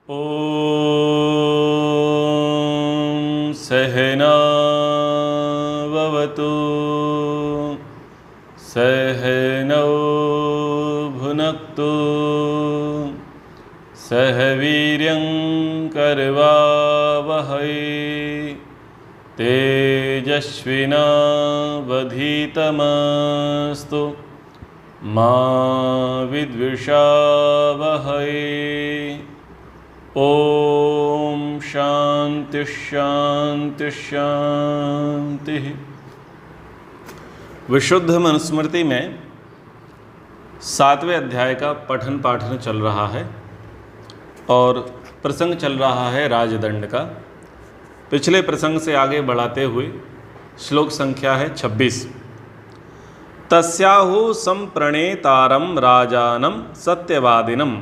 ॐ सहना भवतु सहनौ भुनक्तु सह वीर्यं करवावहै तेजस्विनावधीतमस्तु मा विद्विषावहै। ओम शांति शांति शांति। विशुद्ध मनुस्मृति में 7वें अध्याय का पठन पाठन चल रहा है और प्रसंग चल रहा है राजदंड का। पिछले प्रसंग से आगे बढ़ाते हुए श्लोक संख्या है 26। तस्याहु संप्रणेतारं राजानं सत्यवादिनं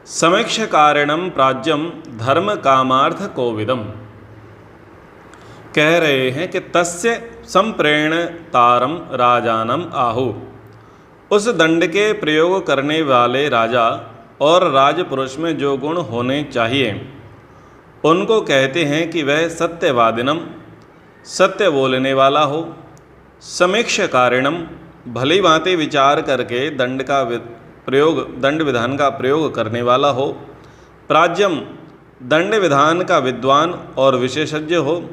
समीक्षकारिणं प्राज्यम धर्म कामार्थ कोविदम। कह रहे हैं कि तस्य संप्रेणतारम राजानम आहु, उस दंड के प्रयोग करने वाले राजा और राजपुरुष में जो गुण होने चाहिए उनको कहते हैं कि वह सत्यवादिनम, सत्य बोलने वाला हो, समीक्षकारिणम, भली भांति विचार करके दंड विधान का प्रयोग करने वाला हो, प्राज्यम, दंड विधान का विद्वान और विशेषज्ञ हो,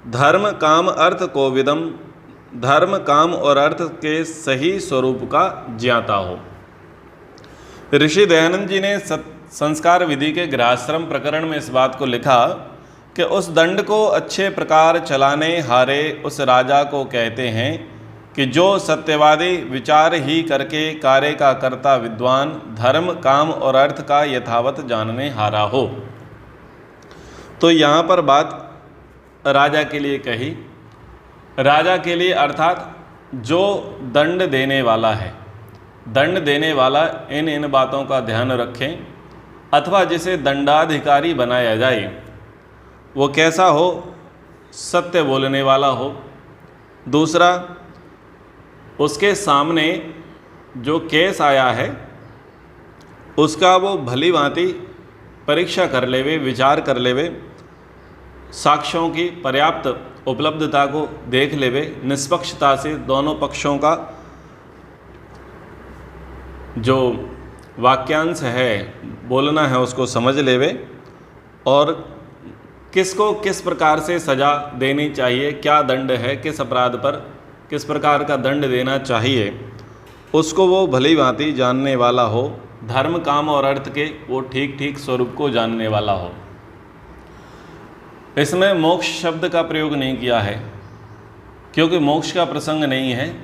धर्म काम अर्थ कोविदम, धर्म काम और अर्थ के सही स्वरूप का ज्ञाता हो। ऋषि दयानंद जी ने संस्कार विधि के गृहस्थाश्रम प्रकरण में इस बात को लिखा कि उस दंड को अच्छे प्रकार चलाने हारे उस राजा को कहते हैं कि जो सत्यवादी, विचार ही करके कार्य का कर्ता, विद्वान, धर्म काम और अर्थ का यथावत जानने हारा हो। तो यहाँ पर बात राजा के लिए कही, राजा के लिए अर्थात जो दंड देने वाला है, दंड देने वाला इन बातों का ध्यान रखें, अथवा जिसे दंडाधिकारी बनाया जाए वो कैसा हो, सत्य बोलने वाला हो। दूसरा, उसके सामने जो केस आया है उसका वो भली भांति परीक्षा कर लेवे, विचार कर लेवे, साक्ष्यों की पर्याप्त उपलब्धता को देख लेवे, निष्पक्षता से दोनों पक्षों का जो वाक्यांश है, बोलना है, उसको समझ लेवे और किसको किस प्रकार से सज़ा देनी चाहिए, क्या दंड है, किस अपराध पर किस प्रकार का दंड देना चाहिए, उसको वो भली भांति जानने वाला हो, धर्म काम और अर्थ के वो ठीक ठीक स्वरूप को जानने वाला हो। इसमें मोक्ष शब्द का प्रयोग नहीं किया है क्योंकि मोक्ष का प्रसंग नहीं है।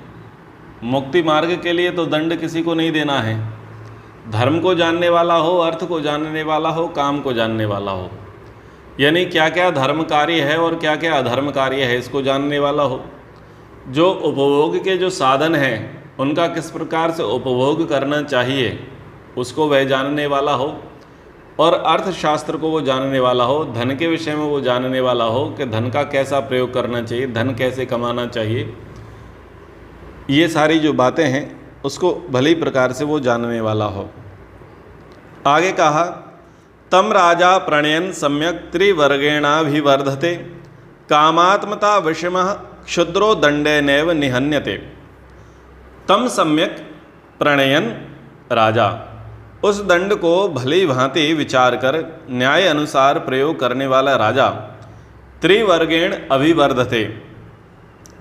मुक्ति मार्ग के लिए तो दंड किसी को नहीं देना है। धर्म को जानने वाला हो, अर्थ को जानने वाला हो, काम को जानने वाला हो, यानी क्या क्या धर्म कार्य है और क्या क्या अधर्म कार्य है इसको जानने वाला हो। जो उपभोग के जो साधन हैं उनका किस प्रकार से उपभोग करना चाहिए उसको वह जानने वाला हो, और अर्थशास्त्र को वो जानने वाला हो, धन के विषय में वो जानने वाला हो कि धन का कैसा प्रयोग करना चाहिए, धन कैसे कमाना चाहिए। ये सारी जो बातें हैं उसको भली प्रकार से वो जानने वाला हो। आगे कहा, तम राजा प्रणयन सम्यक त्रिवर्गेणाभिवर्धते कामात्मता विषमः क्षुद्रो दंडेनैव निहन्यते। तम सम्यक प्रणयन, राजा उस दंड को भली भांति विचार कर न्याय अनुसार प्रयोग करने वाला राजा त्रिवर्गेण अभिवर्धते,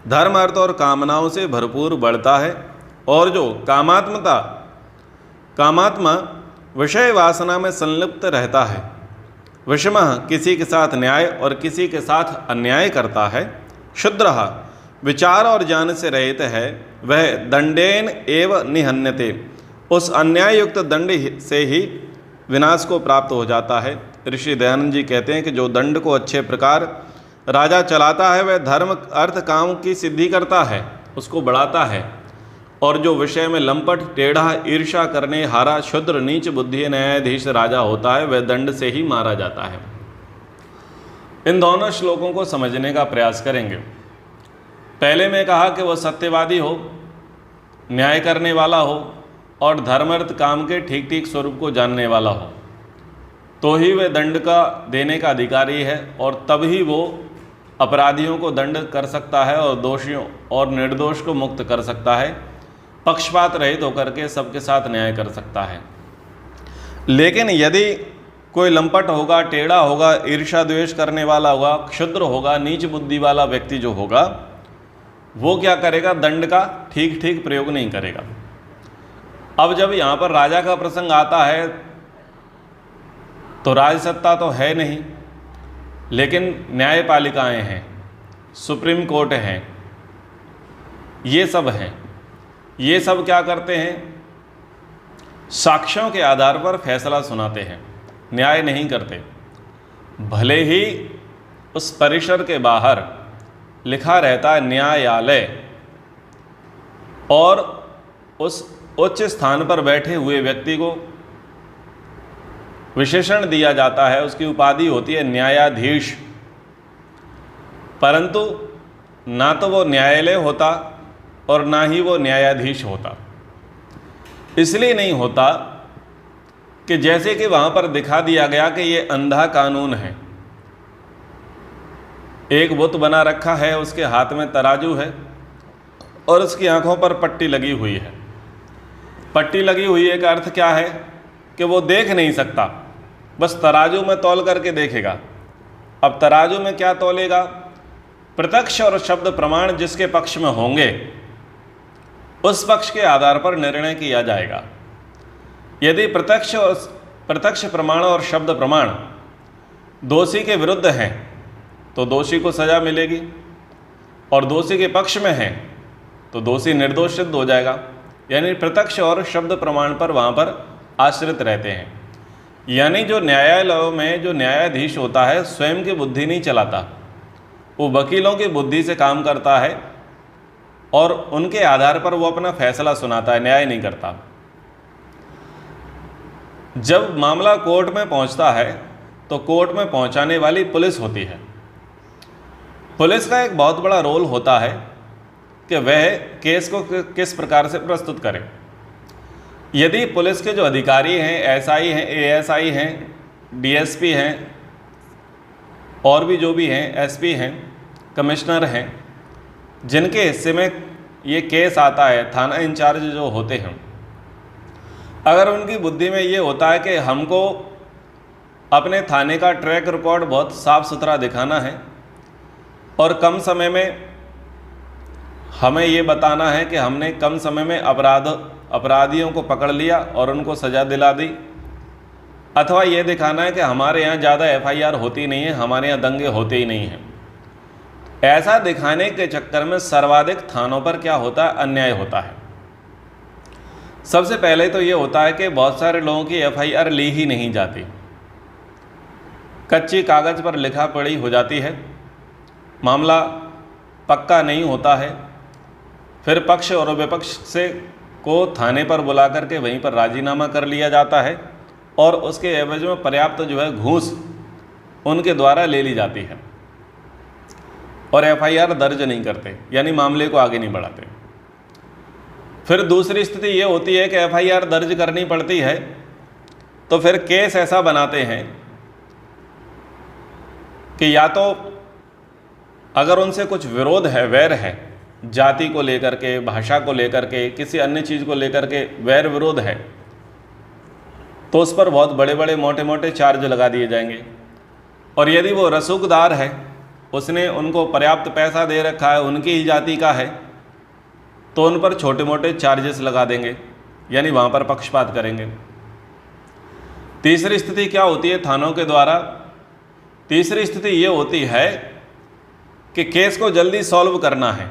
धर्म अर्थ और कामनाओं से भरपूर बढ़ता है, और जो कामात्मा विषय वासना में संलिप्त रहता है, विषमः किसी के साथ न्याय और किसी के साथ अन्याय करता है, क्षुद्रः विचार और ज्ञान से रहित है, वह दंडेन एव निहन्यते, उस अन्याय युक्त दंड से ही विनाश को प्राप्त हो जाता है। ऋषि दयानंद जी कहते हैं कि जो दंड को अच्छे प्रकार राजा चलाता है वह धर्म अर्थ काम की सिद्धि करता है, उसको बढ़ाता है, और जो विषय में लंपट, टेढ़ा, ईर्ष्या करने हारा, क्षुद्र, नीच बुद्धि न्यायाधीश राजा होता है वह दंड से ही मारा जाता है। इन दोनों श्लोकों को समझने का प्रयास करेंगे। पहले में कहा कि वह सत्यवादी हो, न्याय करने वाला हो और धर्म अर्थ काम के ठीक ठीक स्वरूप को जानने वाला हो। तो ही वह दंड का देने का अधिकारी है और तभी वो अपराधियों को दंड कर सकता है और दोषियों और निर्दोष को मुक्त कर सकता है, पक्षपात रहित होकर के सबके साथ न्याय कर सकता है। लेकिन यदि कोई लंपट होगा, टेढ़ा होगा, ईर्ष्या द्वेष करने वाला होगा, क्षुद्र होगा, नीच बुद्धि वाला व्यक्ति जो होगा, वो क्या करेगा, दंड का ठीक ठीक प्रयोग नहीं करेगा। अब जब यहाँ पर राजा का प्रसंग आता है तो राजसत्ता तो है नहीं, लेकिन न्यायपालिकाएं हैं, सुप्रीम कोर्ट हैं, ये सब हैं। ये सब क्या करते हैं, साक्ष्यों के आधार पर फैसला सुनाते हैं, न्याय नहीं करते। भले ही उस परिसर के बाहर लिखा रहता है न्यायालय और उस उच्च स्थान पर बैठे हुए व्यक्ति को विशेषण दिया जाता है, उसकी उपाधि होती है न्यायाधीश, परंतु ना तो वो न्यायालय होता और ना ही वो न्यायाधीश होता। इसलिए नहीं होता कि जैसे कि वहाँ पर दिखा दिया गया कि ये अंधा कानून है। एक बुत बना रखा है, उसके हाथ में तराजू है और उसकी आंखों पर पट्टी लगी हुई है। पट्टी लगी हुई है का अर्थ क्या है कि वो देख नहीं सकता, बस तराजू में तौल करके देखेगा। अब तराजू में क्या तौलेगा, प्रत्यक्ष और शब्द प्रमाण जिसके पक्ष में होंगे उस पक्ष के आधार पर निर्णय किया जाएगा। यदि प्रत्यक्ष प्रमाण और शब्द प्रमाण दोषी के विरुद्ध हैं तो दोषी को सजा मिलेगी, और दोषी के पक्ष में है तो दोषी निर्दोष सिद्ध हो जाएगा। यानी प्रत्यक्ष और शब्द प्रमाण पर वहाँ पर आश्रित रहते हैं। यानी जो न्यायालयों में जो न्यायाधीश होता है स्वयं की बुद्धि नहीं चलाता, वो वकीलों की बुद्धि से काम करता है और उनके आधार पर वो अपना फैसला सुनाता है, न्याय नहीं करता। जब मामला कोर्ट में पहुंचता है तो कोर्ट में पहुंचाने वाली पुलिस होती है। पुलिस का एक बहुत बड़ा रोल होता है कि वह केस को किस प्रकार से प्रस्तुत करे। यदि पुलिस के जो अधिकारी हैं, एसआई हैं, एएसआई हैं, डीएसपी हैं और भी जो भी हैं, एसपी हैं, कमिश्नर हैं, जिनके हिस्से में ये केस आता है, थाना इंचार्ज जो होते हैं, अगर उनकी बुद्धि में ये होता है कि हमको अपने थाने का ट्रैक रिकॉर्ड बहुत साफ़ सुथरा दिखाना है और कम समय में हमें ये बताना है कि हमने कम समय में अपराधियों को पकड़ लिया और उनको सज़ा दिला दी, अथवा ये दिखाना है कि हमारे यहाँ ज़्यादा एफआईआर होती नहीं है, हमारे यहाँ दंगे होते ही नहीं हैं, ऐसा दिखाने के चक्कर में सर्वाधिक थानों पर क्या होता है, अन्याय होता है। सबसे पहले तो ये होता है कि बहुत सारे लोगों की एफआईआर ली ही नहीं जाती, कच्ची कागज़ पर लिखा पढ़ी हो जाती है, मामला पक्का नहीं होता है। फिर पक्ष और विपक्ष से को थाने पर बुला करके वहीं पर राजीनामा कर लिया जाता है और उसके एवज में पर्याप्त जो है घूस उनके द्वारा ले ली जाती है और एफआईआर दर्ज नहीं करते, यानी मामले को आगे नहीं बढ़ाते। फिर दूसरी स्थिति ये होती है कि एफआईआर दर्ज करनी पड़ती है तो फिर केस ऐसा बनाते हैं कि या तो अगर उनसे कुछ विरोध है, वैर है, जाति को लेकर के, भाषा को लेकर के, किसी अन्य चीज़ को लेकर के वैर विरोध है, तो उस पर बहुत बड़े बड़े मोटे मोटे चार्ज लगा दिए जाएंगे। और यदि वो रसूखदार है, उसने उनको पर्याप्त पैसा दे रखा है, उनकी ही जाति का है, तो उन पर छोटे मोटे चार्जेस लगा देंगे, यानी वहाँ पर पक्षपात करेंगे। तीसरी स्थिति क्या होती है थानों के द्वारा? तीसरी स्थिति ये होती है कि केस को जल्दी सॉल्व करना है,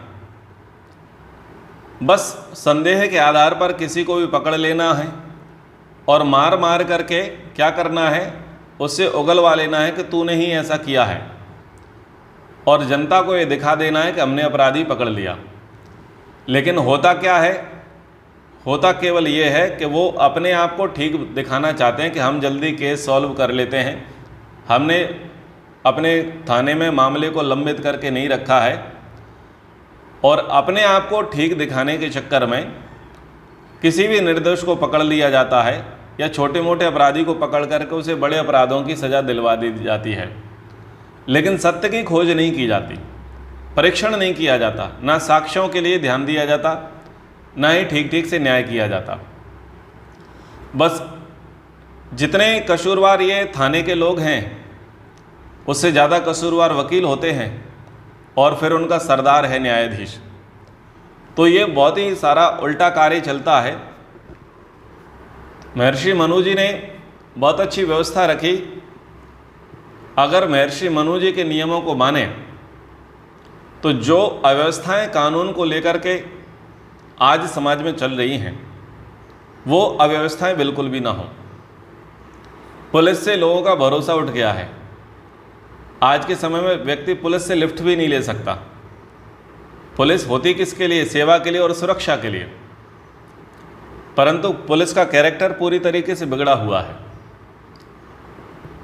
बस संदेह के आधार पर किसी को भी पकड़ लेना है और मार मार करके क्या करना है, उससे उगलवा लेना है कि तूने ही ऐसा किया है, और जनता को ये दिखा देना है कि हमने अपराधी पकड़ लिया। लेकिन होता क्या है, होता केवल ये है कि वो अपने आप को ठीक दिखाना चाहते हैं कि हम जल्दी केस सॉल्व कर लेते हैं, हमने अपने थाने में मामले को लंबित करके नहीं रखा है, और अपने आप को ठीक दिखाने के चक्कर में किसी भी निर्दोष को पकड़ लिया जाता है या छोटे मोटे अपराधी को पकड़ करके उसे बड़े अपराधों की सज़ा दिलवा दी जाती है, लेकिन सत्य की खोज नहीं की जाती, परीक्षण नहीं किया जाता, ना साक्ष्यों के लिए ध्यान दिया जाता, ना ही ठीक ठीक से न्याय किया जाता। बस जितने कसूरवार ये थाने के लोग हैं उससे ज़्यादा कसूरवार वकील होते हैं और फिर उनका सरदार है न्यायाधीश। तो ये बहुत ही सारा उल्टा कार्य चलता है। महर्षि मनु जी ने बहुत अच्छी व्यवस्था रखी। अगर महर्षि मनु जी के नियमों को माने तो जो अव्यवस्थाएं कानून को लेकर के आज समाज में चल रही हैं वो अव्यवस्थाएं बिल्कुल भी ना हो। पुलिस से लोगों का भरोसा उठ गया है। आज के समय में व्यक्ति पुलिस से लिफ्ट भी नहीं ले सकता। पुलिस होती किसके लिए? सेवा के लिए और सुरक्षा के लिए। परंतु पुलिस का कैरेक्टर पूरी तरीके से बिगड़ा हुआ है।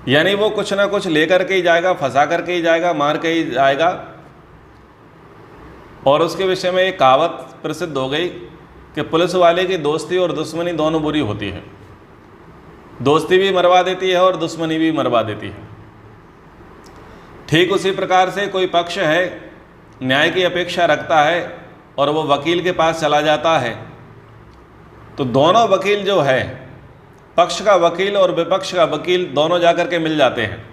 यानी वो कुछ ना कुछ लेकर के ही जाएगा, फंसा करके ही जाएगा, मार के ही जाएगा। और उसके विषय में एक कहावत प्रसिद्ध हो गई कि पुलिस वाले की दोस्ती और दुश्मनी दोनों बुरी होती है। दोस्ती भी मरवा देती है और दुश्मनी भी मरवा देती है। ठीक उसी प्रकार से कोई पक्ष है, न्याय की अपेक्षा रखता है और वो वकील के पास चला जाता है, तो दोनों वकील जो है, पक्ष का वकील और विपक्ष का वकील, दोनों जाकर के मिल जाते हैं।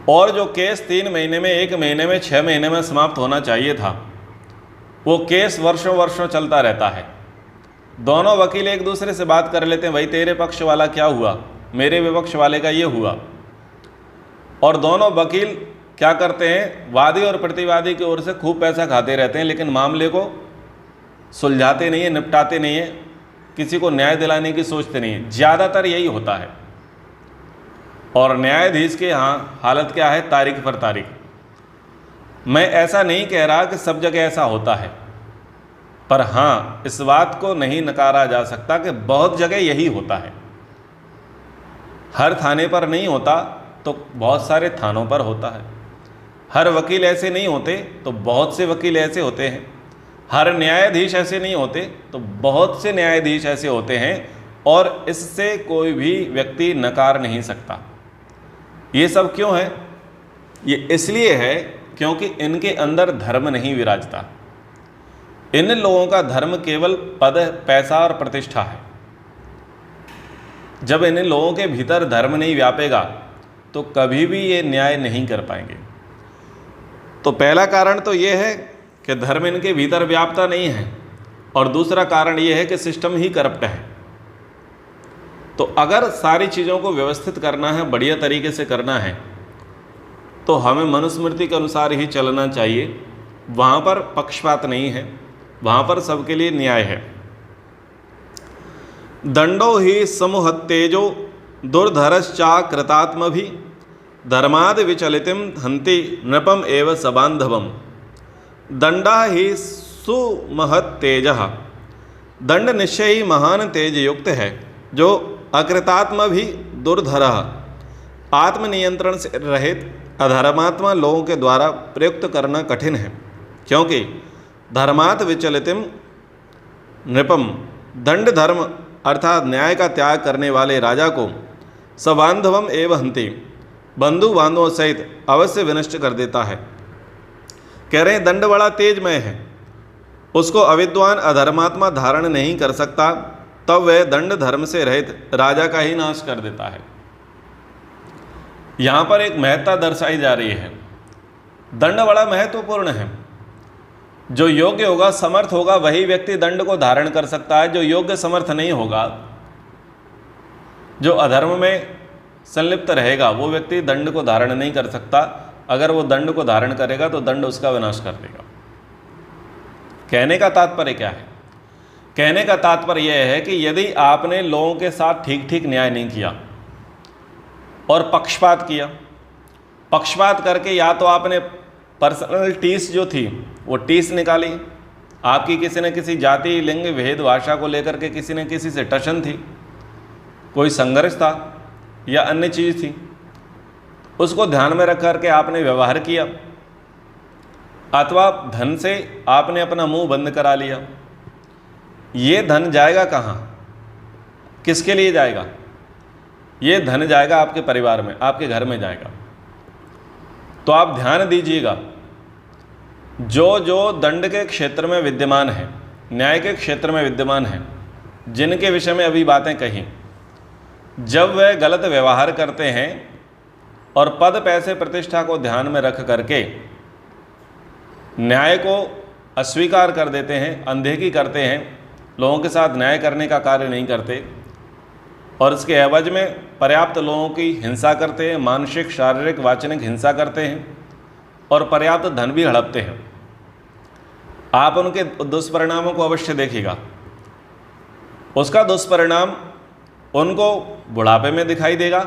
और जो केस 3 महीने में, 1 महीने में, 6 महीने में समाप्त होना चाहिए था, वो केस वर्षों वर्षों चलता रहता है। दोनों वकील एक दूसरे से बात कर लेते हैं, भाई तेरे पक्ष वाला क्या हुआ, मेरे विपक्ष वाले का ये हुआ। और दोनों वकील क्या करते हैं, वादी और प्रतिवादी की ओर से खूब पैसा खाते रहते हैं, लेकिन मामले को सुलझाते नहीं है, निपटाते नहीं है, किसी को न्याय दिलाने की सोचते नहीं है। ज़्यादातर यही होता है। और न्यायाधीश के यहाँ हालत क्या है, तारीख पर तारीख। मैं ऐसा नहीं कह रहा कि सब जगह ऐसा होता है, पर हाँ, इस बात को नहीं नकारा जा सकता कि बहुत जगह यही होता है। हर थाने पर नहीं होता तो बहुत सारे थानों पर होता है। हर वकील ऐसे नहीं होते तो बहुत से वकील ऐसे होते हैं। हर न्यायाधीश ऐसे नहीं होते तो बहुत से न्यायाधीश ऐसे होते हैं। और इससे कोई भी व्यक्ति नकार नहीं सकता। ये सब क्यों है? ये इसलिए है क्योंकि इनके अंदर धर्म नहीं विराजता। इन लोगों का धर्म केवल पद, पैसा और प्रतिष्ठा है। जब इन लोगों के भीतर धर्म नहीं व्यापेगा तो कभी भी ये न्याय नहीं कर पाएंगे। तो पहला कारण तो ये है कि धर्म इनके भीतर व्यापता नहीं है, और दूसरा कारण ये है कि सिस्टम ही करप्ट है। तो अगर सारी चीज़ों को व्यवस्थित करना है, बढ़िया तरीके से करना है, तो हमें मनुस्मृति के अनुसार ही चलना चाहिए। वहाँ पर पक्षपात नहीं है, वहाँ पर सबके लिए न्याय है। दंडो ही समुहत्तेजो दुर्धरश्चाकृतात्म भी धर्माद विचलितिम हंति नृपम एव सबांधवम। दंडा ही सुमहत तेजः, दंड निश्चय ही महान तेज युक्त है, जो अकृतात्म भी दुर्धर, आत्मनियंत्रण से रहित अधर्मात्मा लोगों के द्वारा प्रयुक्त करना कठिन है। क्योंकि धर्मात् विचलितिम नृपम, दंड धर्म अर्थात न्याय का त्याग करने वाले राजा को सबांधवम एव हंति, बंधु बांधवों सहित अवश्य विनष्ट कर देता है। कह रहे हैं दंड बड़ा तेजमय है, उसको अविद्वान अधर्मात्मा धारण नहीं कर सकता, तब वह दंड धर्म से रहित राजा का ही नाश कर देता है। यहाँ पर एक महत्ता दर्शाई जा रही है। दंड बड़ा महत्वपूर्ण है। जो योग्य होगा, समर्थ होगा, वही व्यक्ति दंड को धारण कर सकता है। जो योग्य समर्थ नहीं होगा, जो अधर्म में संलिप्त रहेगा, वो व्यक्ति दंड को धारण नहीं कर सकता। अगर वो दंड को धारण करेगा तो दंड उसका विनाश कर देगा। कहने का तात्पर्य क्या है? कहने का तात्पर्य यह है कि यदि आपने लोगों के साथ ठीक ठीक न्याय नहीं किया और पक्षपात किया, पक्षपात करके या तो आपने पर्सनल टीस जो थी वो टीस निकाली, आपकी किसी न किसी जाति, लिंग, भेद, भाषा को लेकर के किसी न किसी से टशन थी, कोई संघर्ष था या अन्य चीज़ थी, उसको ध्यान में रख करके आपने व्यवहार किया, अथवा धन से आपने अपना मुंह बंद करा लिया। ये धन जाएगा कहाँ? किसके लिए जाएगा? ये धन जाएगा आपके परिवार में, आपके घर में जाएगा। तो आप ध्यान दीजिएगा, जो जो दंड के क्षेत्र में विद्यमान है, न्याय के क्षेत्र में विद्यमान है, जिनके विषय में अभी बातें कही, जब वह गलत व्यवहार करते हैं और पद पैसे प्रतिष्ठा को ध्यान में रख करके न्याय को अस्वीकार कर देते हैं, अनदेखी करते हैं, लोगों के साथ न्याय करने का कार्य नहीं करते और इसके एवज में पर्याप्त लोगों की हिंसा करते हैं, मानसिक शारीरिक वाचनिक हिंसा करते हैं और पर्याप्त धन भी हड़पते हैं, आप उनके दुष्परिणामों को अवश्य देखिएगा। उसका दुष्परिणाम उनको बुढ़ापे में दिखाई देगा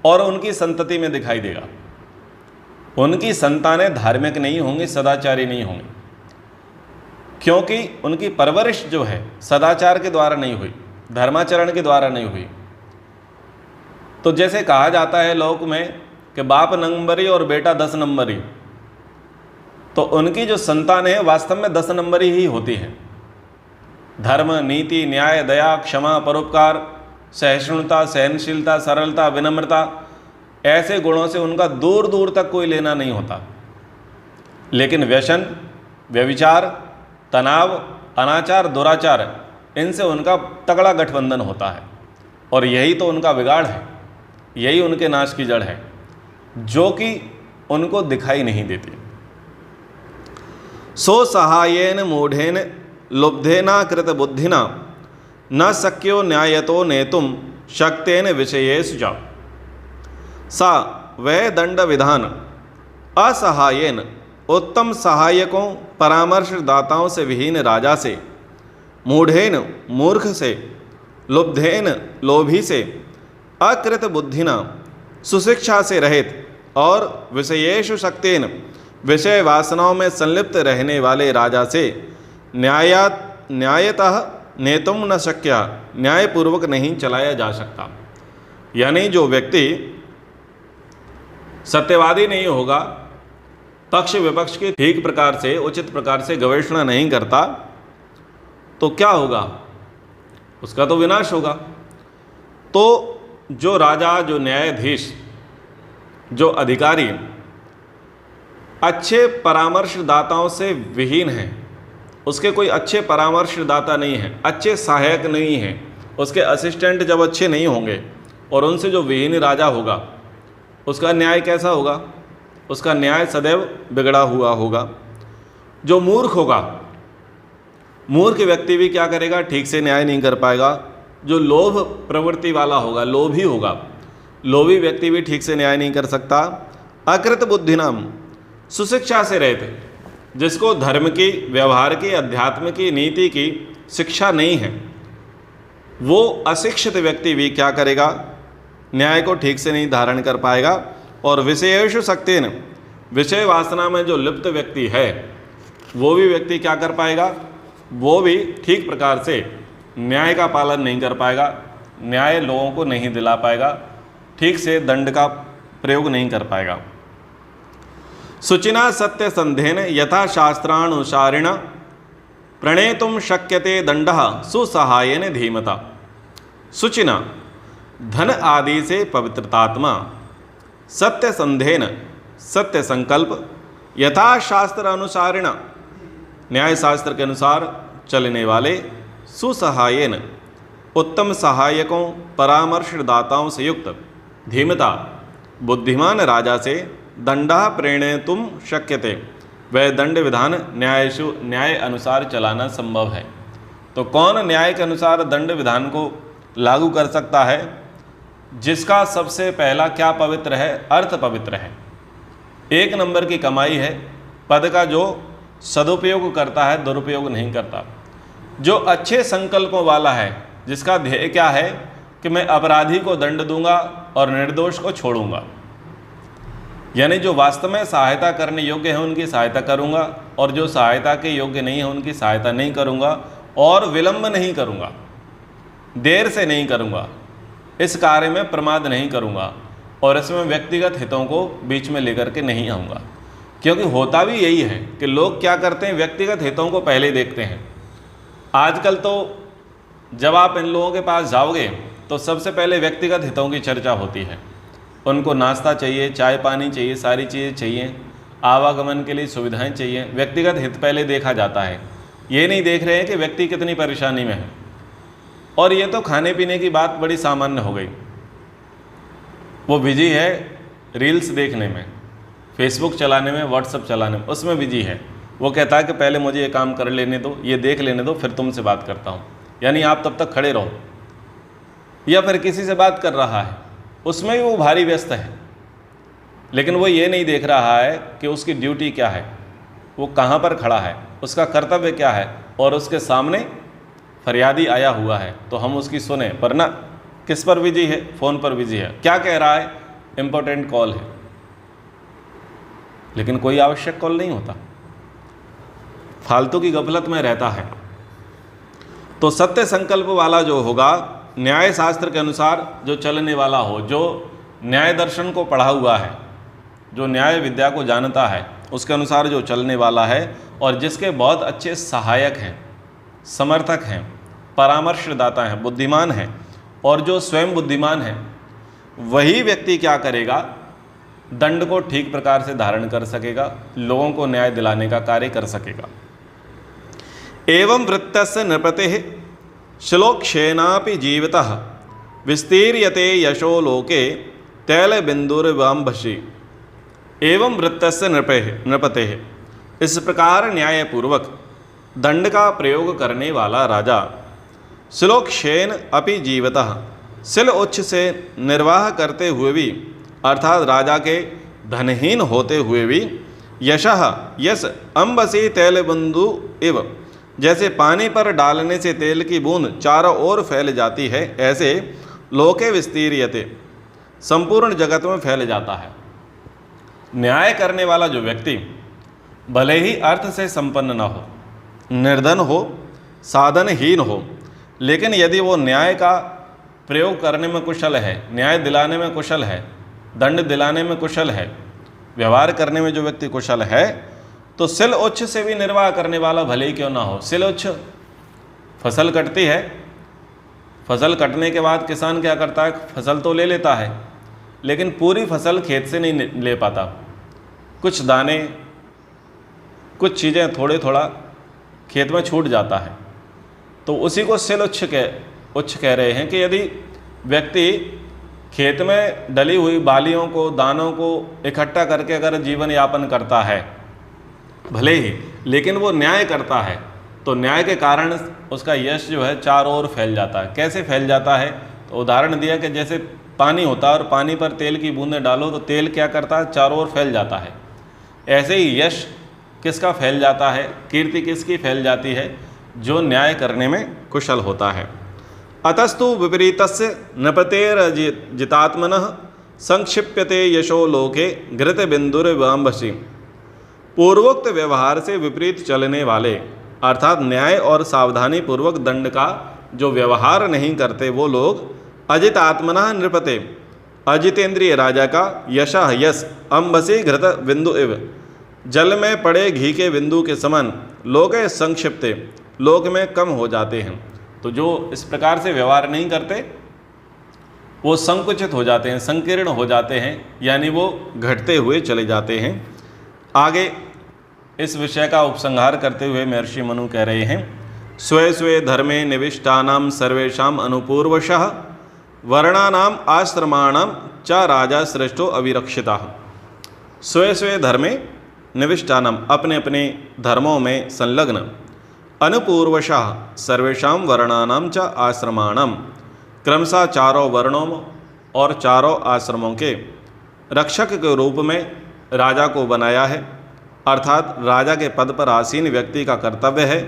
और उनकी संतति में दिखाई देगा। उनकी संतानें धार्मिक नहीं होंगी, सदाचारी नहीं होंगी, क्योंकि उनकी परवरिश जो है सदाचार के द्वारा नहीं हुई, धर्माचरण के द्वारा नहीं हुई। तो जैसे कहा जाता है लोक में कि बाप नंबरी और बेटा 10 नंबरी, तो उनकी जो संतान है वास्तव में 10 नंबरी ही होती है। धर्म, नीति, न्याय, दया, क्षमा, परोपकार, सहिष्णुता, सहनशीलता, सरलता, विनम्रता, ऐसे गुणों से उनका दूर दूर तक कोई लेना नहीं होता। लेकिन व्यसन, व्यभिचार, तनाव, अनाचार, दुराचार, इनसे उनका तगड़ा गठबंधन होता है और यही तो उनका बिगाड़ है, यही उनके नाश की जड़ है, जो कि उनको दिखाई नहीं देती। सो सहायेन मूढ़ेन लुब्धेना कृत बुद्धिना न शक्यो न्यायतो नेतुम शक्तेन विषयेषु च। सा वह दंड विधान असहायेन उत्तम सहायकों परामर्शदाताओं से विहीन राजा से, मूढ़ेन मूर्ख से, लुब्धेन लोभी से, अकृत बुद्धिना सुशिक्षा से रहित और विषयेषु शक्तेन विषय वासनाओं में संलिप्त रहने वाले राजा से न्यायतः नेतुम न शक्या, न्यायपूर्वक नहीं चलाया जा सकता। यानी जो व्यक्ति सत्यवादी नहीं होगा, पक्ष विपक्ष की ठीक प्रकार से उचित प्रकार से गवेषणा नहीं करता, तो क्या होगा? उसका तो विनाश होगा। तो जो राजा, जो न्यायाधीश, जो अधिकारी अच्छे परामर्शदाताओं से विहीन है, उसके कोई अच्छे परामर्शदाता नहीं है, अच्छे सहायक नहीं हैं, उसके असिस्टेंट जब अच्छे नहीं होंगे और उनसे जो विहीन राजा होगा, उसका न्याय कैसा होगा? उसका न्याय सदैव बिगड़ा हुआ होगा। जो मूर्ख होगा, मूर्ख व्यक्ति भी क्या करेगा? ठीक से न्याय नहीं कर पाएगा। जो लोभ प्रवृत्ति वाला होगा, लोभी होगा, लोभी व्यक्ति भी ठीक से न्याय नहीं कर सकता। अकृत बुद्धिनाम, सुशिक्षा से रहते, जिसको धर्म की, व्यवहार की, अध्यात्म की, नीति की शिक्षा नहीं है, वो अशिक्षित व्यक्ति भी क्या करेगा? न्याय को ठीक से नहीं धारण कर पाएगा। और विषयेषु शक्तेन, विषय वासना में जो लिप्त व्यक्ति है, वो भी व्यक्ति क्या कर पाएगा? वो भी ठीक प्रकार से न्याय का पालन नहीं कर पाएगा, न्याय लोगों को नहीं दिला पाएगा, ठीक से दंड का प्रयोग नहीं कर पाएगा। शुचिना सत्य संधेन यथा शास्त्रानुसारिण प्रणेतुम शक्यते दंडः सुसहायेन धीमता। शुचिना, धन आदि से पवित्रतात्मा, सत्य संधेन, सत्य संकल्प, यथा शास्त्र अनुसारिण, न्याय शास्त्र के अनुसार चलने वाले, सुसहायेन, उत्तम सहायकों परामर्शदाताओं से युक्त, धीमता, बुद्धिमान राजा से दंडा प्रेणेतुम शक्यते, वह दंड विधान न्याय अनुसार चलाना संभव है। तो कौन न्याय के अनुसार दंड विधान को लागू कर सकता है? जिसका सबसे पहला क्या पवित्र है? अर्थ पवित्र है। 1 नंबर की कमाई है पद का, जो सदुपयोग करता है, दुरुपयोग नहीं करता। जो अच्छे संकल्पों वाला है, जिसका ध्येय क्या है कि मैं अपराधी को दंड दूंगा और निर्दोष को छोड़ूंगा, यानी जो वास्तव में सहायता करने योग्य है उनकी सहायता करूंगा और जो सहायता के योग्य नहीं है उनकी सहायता नहीं करूंगा और विलंब नहीं करूंगा, देर से नहीं करूंगा, इस कार्य में प्रमाद नहीं करूंगा और इसमें व्यक्तिगत हितों को बीच में लेकर के नहीं आऊँगा। क्योंकि होता भी यही है कि लोग क्या करते हैं? व्यक्तिगत हितों को पहले देखते हैं। आजकल तो जब आप इन लोगों के पास जाओगे तो सबसे पहले व्यक्तिगत हितों की चर्चा होती है। उनको नाश्ता चाहिए, चाय पानी चाहिए, सारी चीज़ें चाहिए, आवागमन के लिए सुविधाएं चाहिए। व्यक्तिगत हित पहले देखा जाता है। ये नहीं देख रहे हैं कि व्यक्ति कितनी परेशानी में है। और ये तो खाने पीने की बात बड़ी सामान्य हो गई। वो बिजी है रील्स देखने में, फेसबुक चलाने में, व्हाट्सएप चलाने में, उसमें बिजी है। वो कहता है कि पहले मुझे ये काम कर लेने दो, ये देख लेने दो, फिर तुमसे बात करता हूँ। यानी आप तब तक खड़े रहो। या फिर किसी से बात कर रहा है, उसमें भी वो भारी व्यस्त है, लेकिन वो ये नहीं देख रहा है कि उसकी ड्यूटी क्या है, वो कहाँ पर खड़ा है, उसका कर्तव्य क्या है, और उसके सामने फरियादी आया हुआ है तो हम उसकी सुने। पर ना, किस पर बिजी है? फ़ोन पर बिजी है। क्या कह रहा है? इम्पोर्टेंट कॉल है, लेकिन कोई आवश्यक कॉल नहीं होता, फालतू की गफलत में रहता है। तो सत्य संकल्प वाला जो होगा, न्याय शास्त्र के अनुसार जो चलने वाला हो, जो न्याय दर्शन को पढ़ा हुआ है, जो न्याय विद्या को जानता है, उसके अनुसार जो चलने वाला है, और जिसके बहुत अच्छे सहायक हैं, समर्थक हैं, परामर्शदाता हैं, बुद्धिमान हैं, और जो स्वयं बुद्धिमान है, वही व्यक्ति क्या करेगा? दंड को ठीक प्रकार से धारण कर सकेगा, लोगों को न्याय दिलाने का कार्य कर सकेगा। एवं वृत्तस्य नृपतेः श्लोक्षेनापि जीवितः विस्तीर्यते यशो लोके तैलबिन्दुर्वाम्भसि। एवं वृत्तस्य नृपतेः, इस प्रकार न्यायपूर्वक दंड का प्रयोग करने वाला राजा, श्लोक्षेन अपि जीवितः, शिल उच्च से निर्वाह करते हुए भी, अर्थात राजा के धनहीन होते हुए भी, यशः यश अम्बसी तैलबिन्दु इव, जैसे पानी पर डालने से तेल की बूंद चारों ओर फैल जाती है, ऐसे लोके विस्तीर्यते, संपूर्ण जगत में फैल जाता है। न्याय करने वाला जो व्यक्ति भले ही अर्थ से संपन्न न हो, निर्धन हो, साधनहीन हो, लेकिन यदि वो न्याय का प्रयोग करने में कुशल है, न्याय दिलाने में कुशल है, दंड दिलाने में कुशल है, व्यवहार करने में जो व्यक्ति कुशल है, तो सिल उच्च से भी निर्वाह करने वाला भले ही क्यों ना हो। सिल उच्च, फसल कटती है, फसल कटने के बाद किसान क्या करता है? फसल तो ले लेता है, लेकिन पूरी फसल खेत से नहीं ले पाता। कुछ दाने, कुछ चीज़ें थोड़े थोड़ा खेत में छूट जाता है। तो उसी को सिल उच्च कह रहे हैं कि यदि व्यक्ति खेत में डली हुई बालियों को, दानों को इकट्ठा करके अगर जीवन यापन करता है भले ही, लेकिन वो न्याय करता है, तो न्याय के कारण उसका यश जो है चारों ओर फैल जाता है। कैसे फैल जाता है? तो उदाहरण दिया कि जैसे पानी होता है और पानी पर तेल की बूंदें डालो तो तेल क्या करता है? चारों ओर फैल जाता है। ऐसे ही यश किसका फैल जाता है? कीर्ति किसकी फैल जाती है? जो न्याय करने में कुशल होता है। अतस्तु विपरीतस्य नृपतेर्जितात्मनः संक्षिप्यते यशो लोके घृतबिन्दुर्वाम्भसि। पूर्वोक्त व्यवहार से विपरीत चलने वाले, अर्थात न्याय और सावधानी पूर्वक दंड का जो व्यवहार नहीं करते, वो लोग अजित आत्मनः नृपते, अजितेंद्रिय राजा का यशः यश अम्बसी घृत बिंदु इव, जल में पड़े घी के बिंदु के समान, लोके संक्षिप्ते, लोक में कम हो जाते हैं। तो जो इस प्रकार से व्यवहार नहीं करते वो संकुचित हो जाते हैं, संकीर्ण हो जाते हैं, यानी वो घटते हुए चले जाते हैं। आगे इस विषय का उपसंहार करते हुए महर्षि मनु कह रहे हैं, स्वे स्वे धर्मे निविष्टानां सर्वेषां अनुपूर्वशः वर्णानां आश्रमाणां च राजा श्रेष्ठो अविरक्षिता। स्वे स्वे धर्मे निविष्टानां, अपने अपने धर्मों में संलग्न, अनुपूर्वशः सर्वेषां वर्णानां च आश्रमाणां, क्रमशः चारों वर्णों और चारों आश्रमों के रक्षक के रूप में राजा को बनाया है। अर्थात राजा के पद पर आसीन व्यक्ति का कर्तव्य है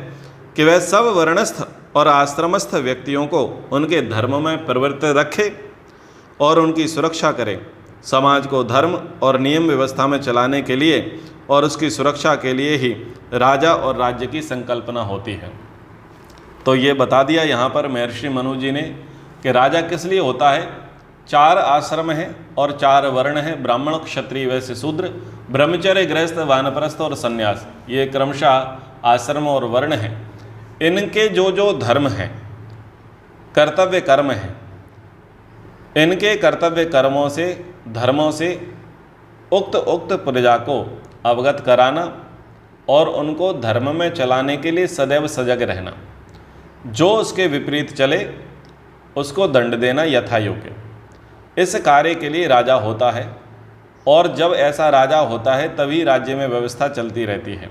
कि वह सब वर्णस्थ और आश्रमस्थ व्यक्तियों को उनके धर्म में प्रवृत्त रखे और उनकी सुरक्षा करे। समाज को धर्म और नियम व्यवस्था में चलाने के लिए और उसकी सुरक्षा के लिए ही राजा और राज्य की संकल्पना होती है। तो ये बता दिया यहाँ पर महर्षि मनु जी ने कि राजा किस लिए होता है। 4 आश्रम हैं और 4 वर्ण हैं, ब्राह्मण, क्षत्रिय, वैश्य, शूद्र, ब्रह्मचर्य, गृहस्थ, वानप्रस्थ और संन्यास। ये क्रमशः आश्रम और वर्ण हैं। इनके जो जो धर्म हैं कर्तव्य कर्म हैं, इनके कर्तव्य कर्मों से, धर्मों से उक्त प्रजा को अवगत कराना और उनको धर्म में चलाने के लिए सदैव सजग रहना। जो उसके विपरीत चले उसको दंड देना यथा योग्य। इस कार्य के लिए राजा होता है, और जब ऐसा राजा होता है तभी राज्य में व्यवस्था चलती रहती है।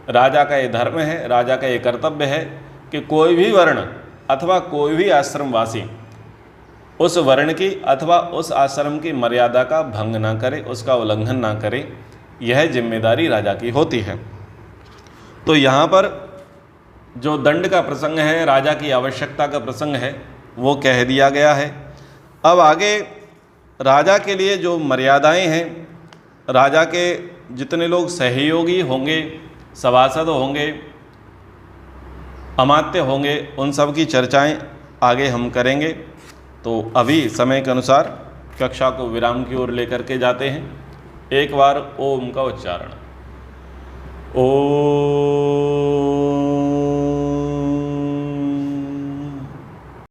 राजा का ये धर्म है, राजा का ये कर्तव्य है कि कोई भी वर्ण अथवा कोई भी आश्रमवासी उस वर्ण की अथवा उस आश्रम की मर्यादा का भंग ना करे, उसका उल्लंघन ना करे। यह जिम्मेदारी राजा की होती है। तो यहाँ पर जो दंड का प्रसंग है, राजा की आवश्यकता का प्रसंग है, वो कह दिया गया है। अब आगे राजा के लिए जो मर्यादाएं हैं, राजा के जितने लोग सहयोगी होंगे, सभासद होंगे, अमात्य होंगे, उन सब की चर्चाएं आगे हम करेंगे। तो अभी समय के अनुसार कक्षा को विराम की ओर लेकर के जाते हैं। एक बार ओम का उच्चारण। ओम